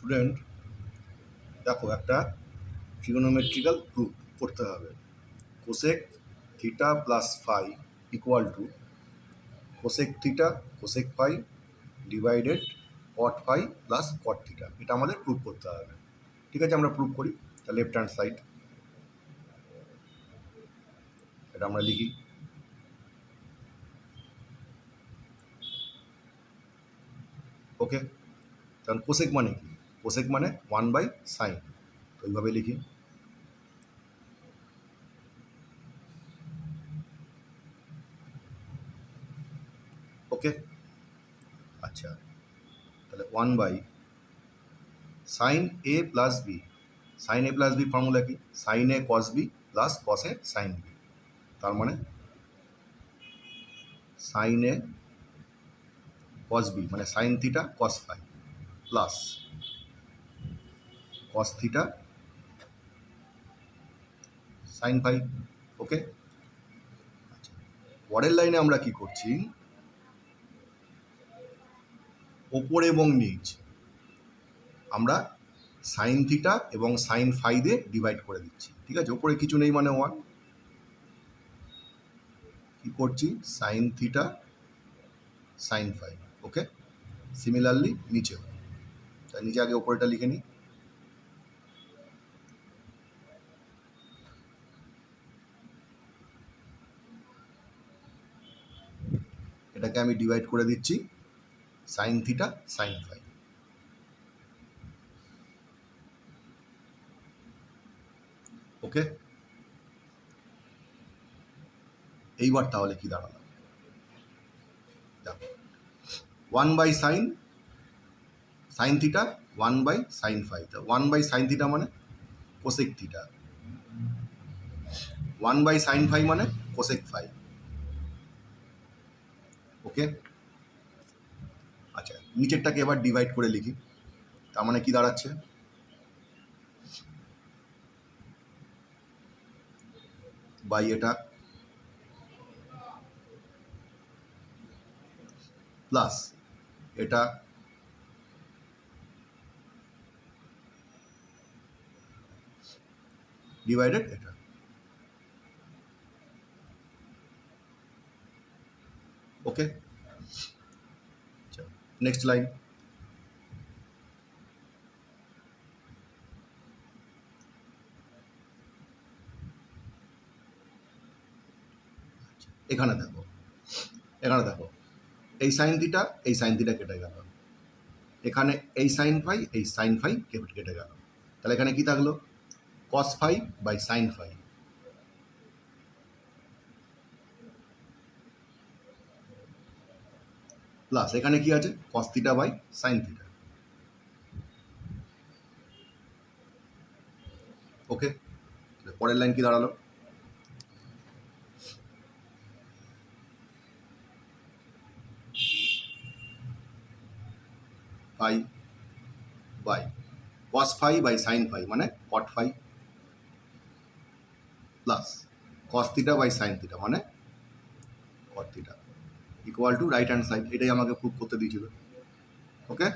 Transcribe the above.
Student দেখো, একটা trigonometrical proof করতে হবে। Cosec theta plus phi equal to cosec theta cosec phi divided cot phi plus cot theta. এটা আমাদের proof করতে হবে। ঠিক আছে, আমরা প্রুফ করি। তা লেফট হ্যান্ড সাইড এটা আমরা লিখি। ওকে, কারণ কোসেক মানে কি? কোসেক মানে 1/sin। তো এইভাবে লিখি। ওকে, আচ্ছা, তাহলে 1/sin a plus B. Sine A plus B formula কি? Sine A cos B plus cos A sine B. তার মানে সাইন এ কস বি মানে sine theta cos phi plus cos theta sine phi. Okay, আচ্ছা, পরের লাইনে আমরা কি করছি? ওপর এবং নিচ আমরা সাইন থিটা এবং সাইন ফাই দিয়ে ডিভাইড করে দিচ্ছি। ঠিক আছে, ওপরে কিছু নেই মানে 1। কি করছি? Sine theta sine phi. Okay, similarly নিচেও। তাই নিচে আগে ওপরেটা লিখে নিই। এটাকে আমি ডিভাইড করে দিচ্ছি sine theta sine phi. Okay, এইবার তাহলে কি দাঁড়ালো? দেখো, 1/sin sine theta 1/sin phi. 1/sin theta মানে কোসেক থিটা, 1/sin ফাই মানে কোসেক ফাই। ওকে, আচ্ছা, নিচেরটাকে এবার ডিভাইড করে লিখি। তার মানে কি দাঁড়াচ্ছে? বাই এটা প্লাস এটা ডিভাইডেড এটা। Okay, next line. এখানে দেখো, এই সাইন থিটা এই সাইন থিটা কেটে গেল। এখানে এই সাইন ফাই এই সাইন ফাই কেটে গেল। তাহলে এখানে কি থাকলো? Cos phi by sine phi plus এখানে কি আছে? Cos theta by sine theta. Okay, পরের লাইন কি দাঁড়ালো? Phi by cos phi by sine phi মানে cot phi plus cos theta by sine theta মানে cot theta equal two right hand side. এটাই আমাকে প্রুভ করতে দিয়েছিল। ওকে।